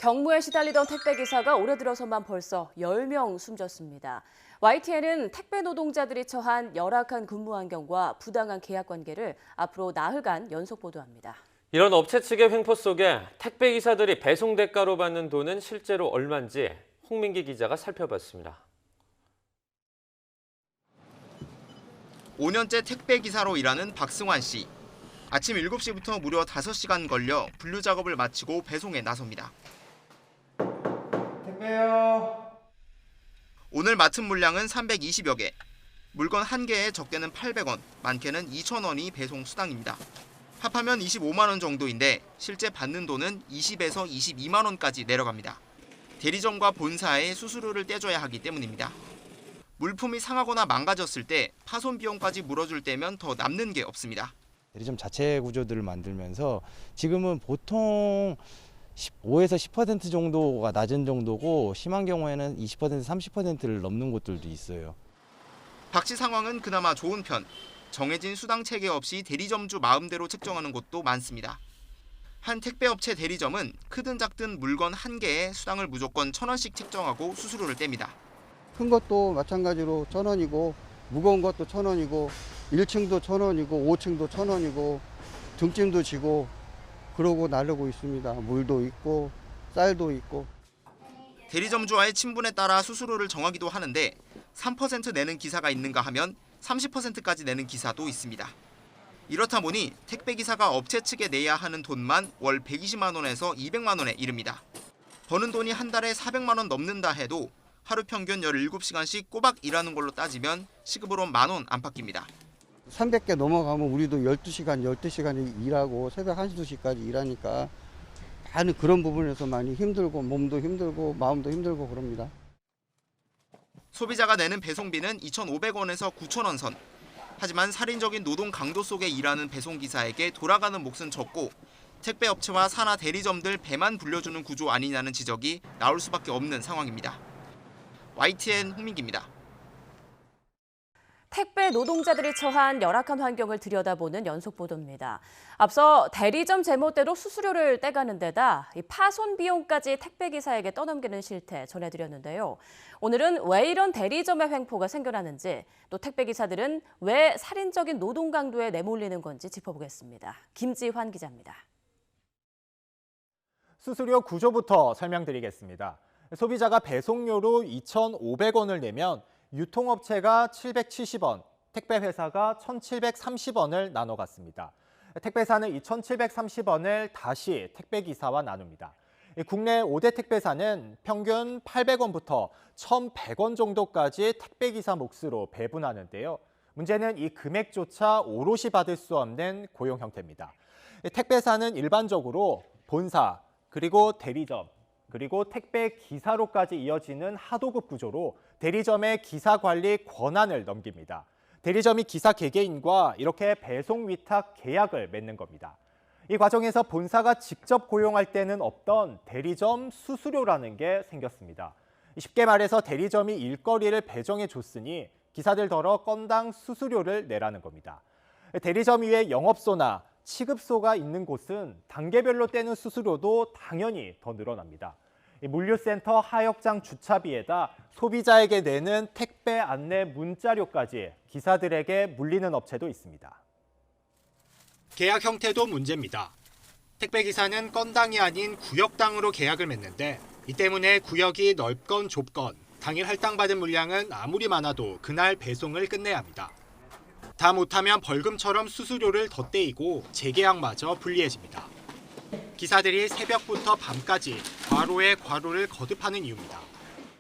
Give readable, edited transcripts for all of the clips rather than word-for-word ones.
경무에 시달리던 택배기사가 올해 들어서만 벌써 10명 숨졌습니다. YTN은 택배 노동자들이 처한 열악한 근무 환경과 부당한 계약 관계를 앞으로 나흘간 연속 보도합니다. 이런 업체 측의 횡포 속에 택배기사들이 배송 대가로 받는 돈은 실제로 얼마인지 홍민기 기자가 살펴봤습니다. 5년째 택배기사로 일하는 박승환 씨. 아침 7시부터 무려 5시간 걸려 분류 작업을 마치고 배송에 나섭니다. 택배요. 오늘 맡은 물량은 320여 개. 물건 한 개에 적게는 800원, 많게는 2,000원이 배송 수당입니다. 합하면 25만 원 정도인데 실제 받는 돈은 20에서 22만 원까지 내려갑니다. 대리점과 본사에 수수료를 떼줘야 하기 때문입니다. 물품이 상하거나 망가졌을 때 파손 비용까지 물어줄 때면 더 남는 게 없습니다. 대리점 자체 구조들을 만들면서 지금은 보통 5에서 10% 정도가 낮은 정도고 심한 경우에는 20%, 30%를 넘는 곳들도 있어요. 박 씨 상황은 그나마 좋은 편. 정해진 수당 체계 없이 대리점주 마음대로 책정하는 곳도 많습니다. 한 택배업체 대리점은 크든 작든 물건 한 개에 수당을 무조건 1,000원씩 책정하고 수수료를 뗍니다. 큰 것도 마찬가지로 1,000원이고 무거운 것도 1,000원이고 1층도 1,000원이고 5층도 1,000원이고 등짐도 지고 그러고 나르고 있습니다. 물도 있고 쌀도 있고. 대리점주와의 친분에 따라 수수료를 정하기도 하는데 3% 내는 기사가 있는가 하면 30%까지 내는 기사도 있습니다. 이렇다 보니 택배기사가 업체 측에 내야 하는 돈만 월 120만 원에서 200만 원에 이릅니다. 버는 돈이 한 달에 400만 원 넘는다 해도 하루 평균 17시간씩 꼬박 일하는 걸로 따지면 시급으로 10,000원 안팎입니다. 300개 넘어가면 우리도 12시간 일하고 새벽 1시, 2시까지 일하니까 많은 그런 부분에서 많이 힘들고 몸도 힘들고 마음도 힘들고 그럽니다. 소비자가 내는 배송비는 2,500원에서 9,000원 선. 하지만 살인적인 노동 강도 속에 일하는 배송기사에게 돌아가는 몫은 적고 택배업체와 산하 대리점들 배만 불려주는 구조 아니냐는 지적이 나올 수밖에 없는 상황입니다. YTN 홍민기입니다. 택배 노동자들이 처한 열악한 환경을 들여다보는 연속 보도입니다. 앞서 대리점 제멋대로 수수료를 떼가는 데다 파손 비용까지 택배기사에게 떠넘기는 실태 전해드렸는데요. 오늘은 왜 이런 대리점의 횡포가 생겨나는지, 또 택배기사들은 왜 살인적인 노동 강도에 내몰리는 건지 짚어보겠습니다. 김지환 기자입니다. 수수료 구조부터 설명드리겠습니다. 소비자가 배송료로 2,500원을 내면 유통업체가 770원, 택배회사가 1,730원을 나눠 갖습니다. 택배사는 이 1,730원을 다시 택배기사와 나눕니다. 국내 5대 택배사는 평균 800원부터 1,100원 정도까지 택배기사 몫으로 배분하는데요. 문제는 이 금액조차 오롯이 받을 수 없는 고용 형태입니다. 택배사는 일반적으로 본사, 그리고 대리점, 그리고 택배 기사로까지 이어지는 하도급 구조로 대리점의 기사 관리 권한을 넘깁니다. 대리점이 기사 개개인과 이렇게 배송 위탁 계약을 맺는 겁니다. 이 과정에서 본사가 직접 고용할 때는 없던 대리점 수수료라는 게 생겼습니다. 쉽게 말해서 대리점이 일거리를 배정해 줬으니 기사들더러 건당 수수료를 내라는 겁니다. 대리점 위에 영업소나 취급소가 있는 곳은 단계별로 떼는 수수료도 당연히 더 늘어납니다. 물류센터 하역장 주차비에다 소비자에게 내는 택배 안내 문자료까지 기사들에게 물리는 업체도 있습니다. 계약 형태도 문제입니다. 택배기사는 건당이 아닌 구역당으로 계약을 맺는데 이 때문에 구역이 넓건 좁건 당일 할당받은 물량은 아무리 많아도 그날 배송을 끝내야 합니다. 다 못하면 벌금처럼 수수료를 더 떼이고 재계약마저 불리해집니다. 기사들이 새벽부터 밤까지 과로에 과로를 거듭하는 이유입니다.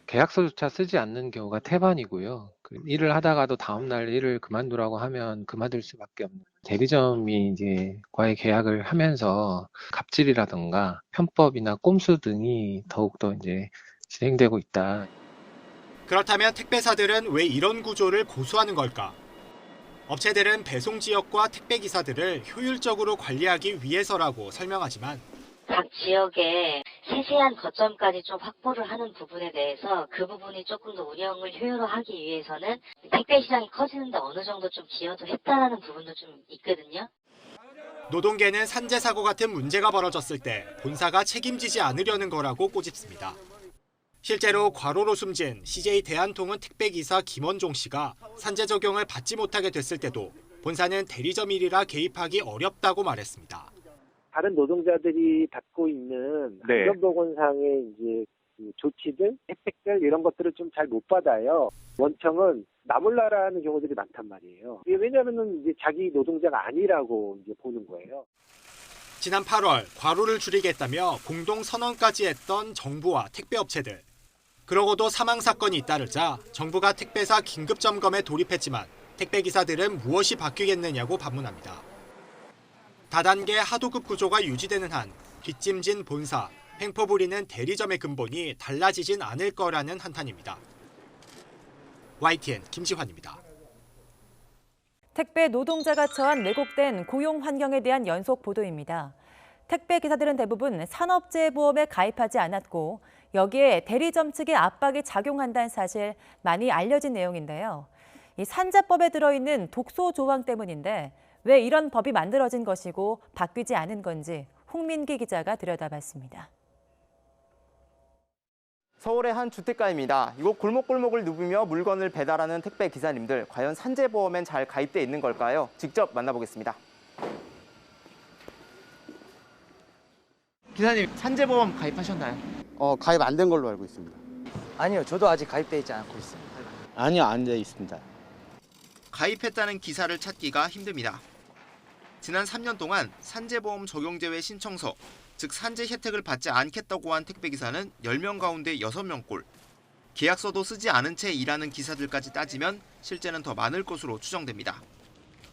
계약서조차 쓰지 않는 경우가 태반이고요. 일을 하다가도 다음날 일을 그만두라고 하면 그만둘 수밖에 없는, 대리점이 이제 과의 계약을 하면서 갑질이라던가 편법이나 꼼수 등이 더욱더 이제 진행되고 있다. 그렇다면 택배사들은 왜 이런 구조를 고수하는 걸까? 업체들은 배송 지역과 택배 기사들을 효율적으로 관리하기 위해서라고 설명하지만 각 지역에 세세한 거점까지 좀 확보를 하는 부분에 대해서 그 부분이 조금 더 운영을 효율화하기 위해서는 택배 시장이 커지는데 어느 정도 좀 기여도 했다라는 부분도 좀 있거든요. 노동계는 산재 사고 같은 문제가 벌어졌을 때 본사가 책임지지 않으려는 거라고 꼬집습니다. 실제로 과로로 숨진 CJ 대한통운 택배기사 김원종 씨가 산재 적용을 받지 못하게 됐을 때도 본사는 대리점 일이라 개입하기 어렵다고 말했습니다. 다른 노동자들이 받고 있는 안전보건상의 이제 그 조치들, 혜택들 이런 것들을 좀 잘 못 받아요. 원청은 나 몰라라 하는 경우들이 많단 말이에요. 왜냐하면 이제 자기 노동자가 아니라고 이제 보는 거예요. 지난 8월 과로를 줄이겠다며 공동 선언까지 했던 정부와 택배업체들. 그러고도 사망 사건이 잇따르자 정부가 택배사 긴급 점검에 돌입했지만 택배기사들은 무엇이 바뀌겠느냐고 반문합니다. 다단계 하도급 구조가 유지되는 한 뒷짐진 본사, 횡포 부리는 대리점의 근본이 달라지진 않을 거라는 한탄입니다. YTN 김지환입니다. 택배 노동자가 처한 왜곡된 고용 환경에 대한 연속 보도입니다. 택배 기사들은 대부분 산업재해보험에 가입하지 않았고 여기에 대리점 측의 압박이 작용한다는 사실 많이 알려진 내용인데요. 이 산재법에 들어있는 독소 조항 때문인데 왜 이런 법이 만들어진 것이고 바뀌지 않은 건지 홍민기 기자가 들여다봤습니다. 서울의 한 주택가입니다. 이곳 골목골목을 누비며 물건을 배달하는 택배 기사님들, 과연 산재보험엔 잘 가입돼 있는 걸까요? 직접 만나보겠습니다. 기사님, 산재보험 가입하셨나요? 가입 안 된 걸로 알고 있습니다. 아니요, 저도 아직 가입돼 있지 않고 있습니다. 아니요, 안 돼 있습니다. 가입했다는 기사를 찾기가 힘듭니다. 지난 3년 동안 산재보험 적용제외 신청서, 즉 산재 혜택을 받지 않겠다고 한 택배기사는 10명 가운데 6명꼴. 계약서도 쓰지 않은 채 일하는 기사들까지 따지면 실제는 더 많을 것으로 추정됩니다.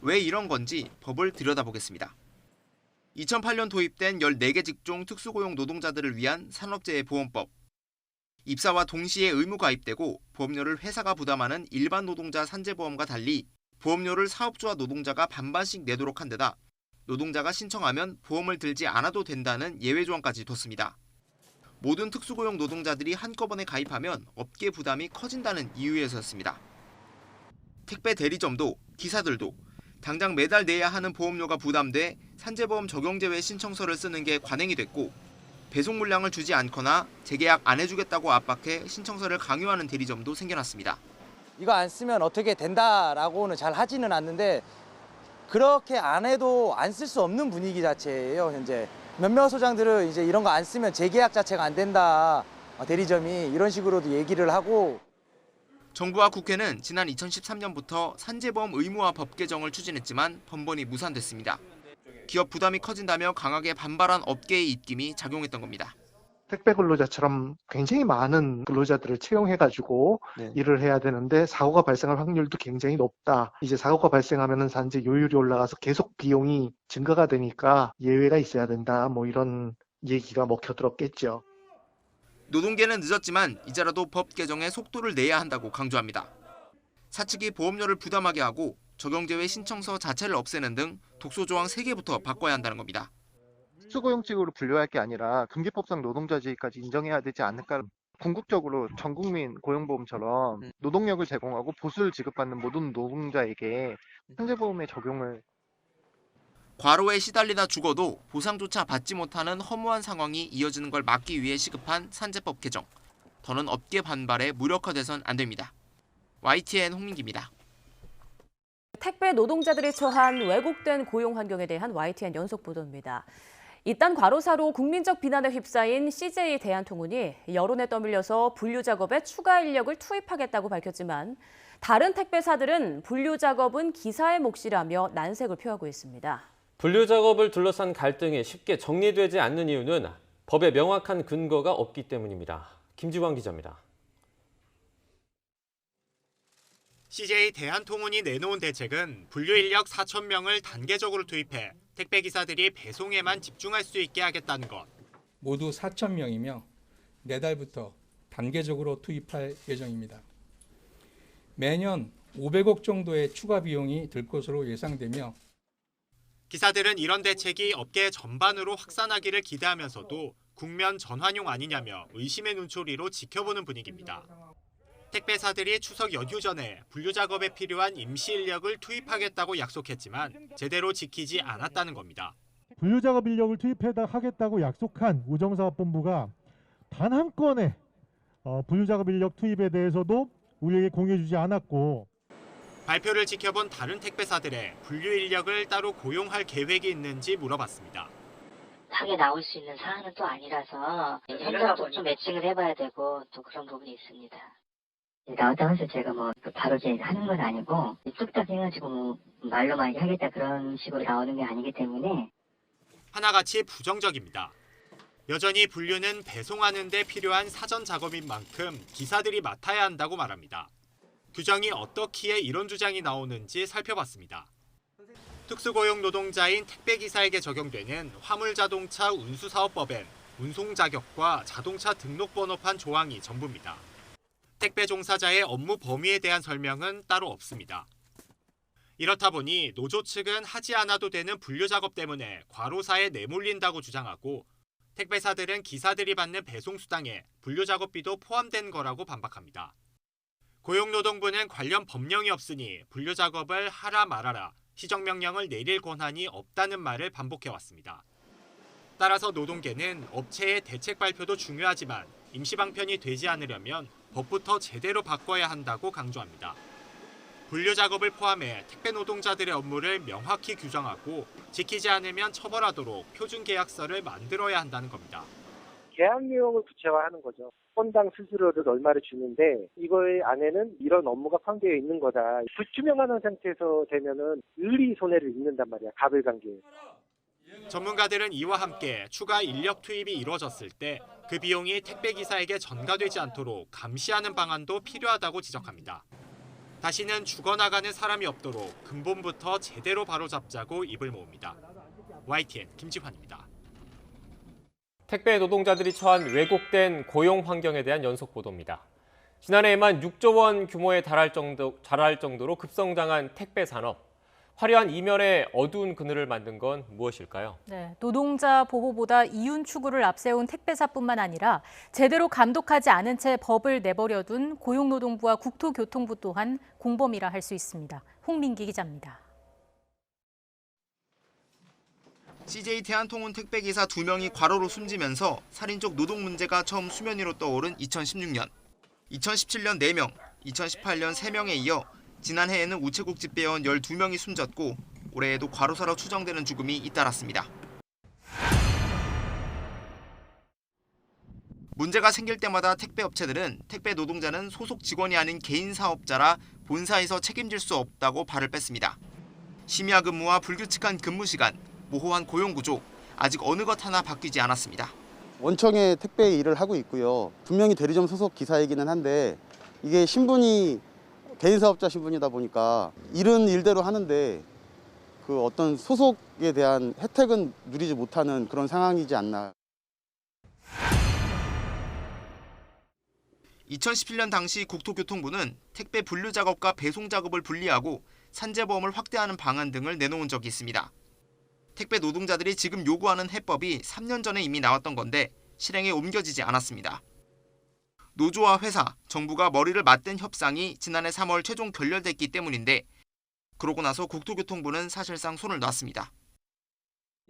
왜 이런 건지 법을 들여다보겠습니다. 2008년 도입된 14개 직종 특수고용 노동자들을 위한 산업재해보험법. 입사와 동시에 의무 가입되고 보험료를 회사가 부담하는 일반 노동자 산재보험과 달리 보험료를 사업주와 노동자가 반반씩 내도록 한 데다 노동자가 신청하면 보험을 들지 않아도 된다는 예외 조항까지 뒀습니다. 모든 특수고용 노동자들이 한꺼번에 가입하면 업계 부담이 커진다는 이유에서였습니다. 택배 대리점도 기사들도 당장 매달 내야 하는 보험료가 부담돼 산재보험 적용제외 신청서를 쓰는 게 관행이 됐고 배송 물량을 주지 않거나 재계약 안 해주겠다고 압박해 신청서를 강요하는 대리점도 생겨났습니다. 이거 안 쓰면 어떻게 된다라고는 잘 하지는 않는데 그렇게 안 해도 안 쓸 수 없는 분위기 자체예요, 현재. 몇몇 소장들은 이제 이런 거 안 쓰면 재계약 자체가 안 된다. 대리점이 이런 식으로도 얘기를 하고. 정부와 국회는 지난 2013년부터 산재보험 의무화 법 개정을 추진했지만 번번이 무산됐습니다. 기업 부담이 커진다며 강하게 반발한 업계의 입김이 작용했던 겁니다. 택배 근로자처럼 굉장히 많은 근로자들을 채용해가지고 일을 해야 되는데 사고가 발생할 확률도 굉장히 높다. 이제 사고가 발생하면 산재 요율이 올라가서 계속 비용이 증가가 되니까 예외가 있어야 된다. 뭐 이런 얘기가 먹혀들었겠죠. 노동계는 늦었지만 이제라도 법 개정에 속도를 내야 한다고 강조합니다. 사측이 보험료를 부담하게 하고 적용제외 신청서 자체를 없애는 등 독소조항 3개부터 바꿔야 한다는 겁니다. 특수고용직으로 분류할 게 아니라 금기법상 노동자직까지 인정해야 되지 않을까. 궁극적으로 전국민 고용보험처럼 노동력을 제공하고 보수를 지급받는 모든 노동자에게 산재보험의 적용을. 과로에 시달리다 죽어도 보상조차 받지 못하는 허무한 상황이 이어지는 걸 막기 위해 시급한 산재법 개정. 더는 업계 반발에 무력화돼선 안 됩니다. YTN 홍민기입니다. 택배 노동자들이 처한 왜곡된 고용 환경에 대한 YTN 연속 보도입니다. 이딴 과로사로 국민적 비난에 휩싸인 CJ 대한통운이 여론에 떠밀려서 분류 작업에 추가 인력을 투입하겠다고 밝혔지만 다른 택배사들은 분류 작업은 기사의 몫이라며 난색을 표하고 있습니다. 분류 작업을 둘러싼 갈등이 쉽게 정리되지 않는 이유는 법에 명확한 근거가 없기 때문입니다. 김지환 기자입니다. CJ 대한통운이 내놓은 대책은 분류 인력 4,000명을 단계적으로 투입해 택배 기사들이 배송에만 집중할 수 있게 하겠다는 것. 모두 4,000명이며 내달부터 단계적으로 투입할 예정입니다. 매년 500억 정도의 추가 비용이 들 것으로 예상되며 기사들은 이런 대책이 업계 전반으로 확산하기를 기대하면서도 국면 전환용 아니냐며 의심의 눈초리로 지켜보는 분위기입니다. 택배사들이 추석 연휴 전에 분류 작업에 필요한 임시 인력을 투입하겠다고 약속했지만 제대로 지키지 않았다는 겁니다. 분류작업 인력을 투입하겠다고 약속한 우정사업본부가 단 한 건의 분류작업 인력 투입에 대해서도 우리에게 공유해주지 않았고, 발표를 지켜본 다른 택배사들의 분류 인력을 따로 고용할 계획이 있는지 물어봤습니다. 하게 나올 수 있는 사안은 또 아니라서 현장도 좀 매칭을 해봐야 되고 또 그런 부분이 있습니다. 나왔다고 해서 제가 바로 이제 하는 건 아니고 뚝딱 해가지고 말로만 하겠다 그런 식으로 나오는 게 아니기 때문에 하나같이 부정적입니다. 여전히 분류는 배송하는 데 필요한 사전 작업인 만큼 기사들이 맡아야 한다고 말합니다. 규정이 어떻기에 이런 주장이 나오는지 살펴봤습니다. 특수고용 노동자인 택배기사에게 적용되는 화물자동차 운수사업법엔 운송 자격과 자동차 등록번호판 조항이 전부입니다. 택배 종사자의 업무 범위에 대한 설명은 따로 없습니다. 이렇다 보니 노조 측은 하지 않아도 되는 분류 작업 때문에 과로사에 내몰린다고 주장하고 택배사들은 기사들이 받는 배송 수당에 분류 작업비도 포함된 거라고 반박합니다. 고용노동부는 관련 법령이 없으니 분류 작업을 하라 말아라 시정명령을 내릴 권한이 없다는 말을 반복해왔습니다. 따라서 노동계는 업체의 대책 발표도 중요하지만 임시방편이 되지 않으려면 법부터 제대로 바꿔야 한다고 강조합니다. 분류 작업을 포함해 택배 노동자들의 업무를 명확히 규정하고 지키지 않으면 처벌하도록 표준 계약서를 만들어야 한다는 겁니다. 계약 내용을 구체화하는 거죠. 건당 수수료를 얼마를 주는데 이거의 안에는 이런 업무가 포함되어 있는 거다. 불투명한 상태에서 되면은 의리 손해를 입는단 말이야. 가불관계에. 전문가들은 이와 함께 추가 인력 투입이 이루어졌을 때 그 비용이 택배기사에게 전가되지 않도록 감시하는 방안도 필요하다고 지적합니다. 다시는 죽어나가는 사람이 없도록 근본부터 제대로 바로잡자고 입을 모읍니다. YTN 김지환입니다. 택배 노동자들이 처한 왜곡된 고용 환경에 대한 연속 보도입니다. 지난해에만 6조 원 규모에 달할 정도로 급성장한 택배 산업. 화려한 이면에 어두운 그늘을 만든 건 무엇일까요? 네, 노동자 보호보다 이윤 추구를 앞세운 택배사뿐만 아니라 제대로 감독하지 않은 채 법을 내버려둔 고용노동부와 국토교통부 또한 공범이라 할 수 있습니다. 홍민기 기자입니다. CJ 대한통운 택배기사 2명이 과로로 숨지면서 살인적 노동 문제가 처음 수면 위로 떠오른 2016년. 2017년 4명, 2018년 3명에 이어 지난해에는 우체국 집배원 12명이 숨졌고 올해에도 과로사로 추정되는 죽음이 잇따랐습니다. 문제가 생길 때마다 택배업체들은 택배 노동자는 소속 직원이 아닌 개인 사업자라 본사에서 책임질 수 없다고 발을 뺐습니다. 심야 근무와 불규칙한 근무 시간, 모호한 고용 구조, 아직 어느 것 하나 바뀌지 않았습니다. 원청의 택배 일을 하고 있고요. 분명히 대리점 소속 기사이기는 한데 이게 신분이 개인 사업자 신분이다 보니까 일은 일대로 하는데 그 어떤 소속에 대한 혜택은 누리지 못하는 그런 상황이지 않나. 2017년 당시 국토교통부는 택배 분류 작업과 배송 작업을 분리하고 산재보험을 확대하는 방안 등을 내놓은 적이 있습니다. 택배 노동자들이 지금 요구하는 해법이 3년 전에 이미 나왔던 건데 실행에 옮겨지지 않았습니다. 노조와 회사, 정부가 머리를 맞댄 협상이 지난해 3월 최종 결렬됐기 때문인데 그러고 나서 국토교통부는 사실상 손을 놨습니다.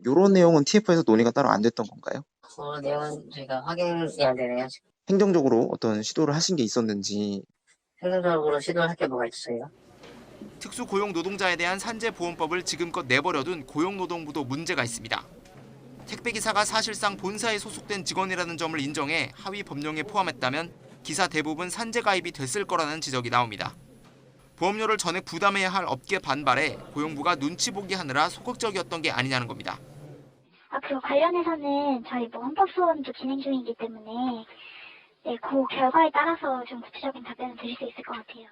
이런 내용은 TF에서 논의가 따로 안 됐던 건가요? 그 내용은 저희가 확인해야 되네요. 행정적으로 어떤 시도를 하신 게 있었는지. 행정적으로 시도할 게 뭐가 있어요? 특수고용노동자에 대한 산재보험법을 지금껏 내버려둔 고용노동부도 문제가 있습니다. 택배기사가 사실상 본사에 소속된 직원이라는 점을 인정해 하위 법령에 포함했다면 기사 대부분 산재 가입이 됐을 거라는 지적이 나옵니다. 보험료를 전액 부담해야 할 업계 반발에 고용부가 눈치 보기 하느라 소극적이었던 게 아니냐는 겁니다. 그 관련해서는 저희 헌법 소원도 진행 중이기 때문에 그 결과에 따라서 좀 구체적인 답변을 드릴 수 있을 것 같아요.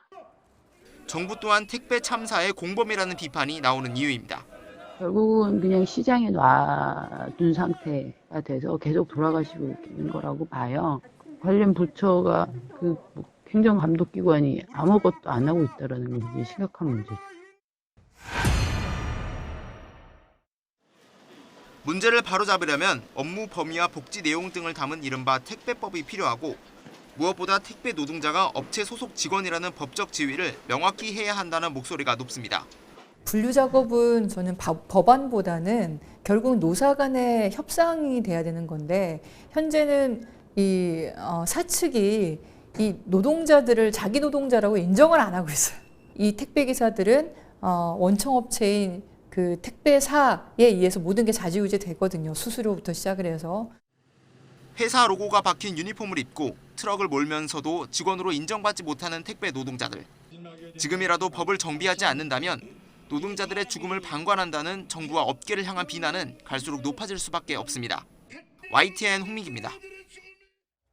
정부 또한 택배 참사의 공범이라는 비판이 나오는 이유입니다. 결국은 그냥 시장에 놔둔 상태가 돼서 계속 돌아가시고 있는 거라고 봐요. 관련 부처가 행정감독기관이 아무것도 안 하고 있다는 게 이제 심각한 문제죠. 문제를 바로잡으려면 업무 범위와 복지 내용 등을 담은 이른바 택배법이 필요하고 무엇보다 택배 노동자가 업체 소속 직원이라는 법적 지위를 명확히 해야 한다는 목소리가 높습니다. 분류 작업은 저는 법안보다는 결국 노사 간의 협상이 돼야 되는 건데 현재는 이 사측이 이 노동자들을 자기 노동자라고 인정을 안 하고 있어요. 이 택배 기사들은 원청업체인 그 택배사에 의해서 모든 게 좌지우지 되거든요. 수수료부터 시작을 해서. 회사 로고가 박힌 유니폼을 입고 트럭을 몰면서도 직원으로 인정받지 못하는 택배 노동자들. 지금이라도 법을 정비하지 않는다면 노동자들의 죽음을 방관한다는 정부와 업계를 향한 비난은 갈수록 높아질 수밖에 없습니다. YTN 홍민기입니다.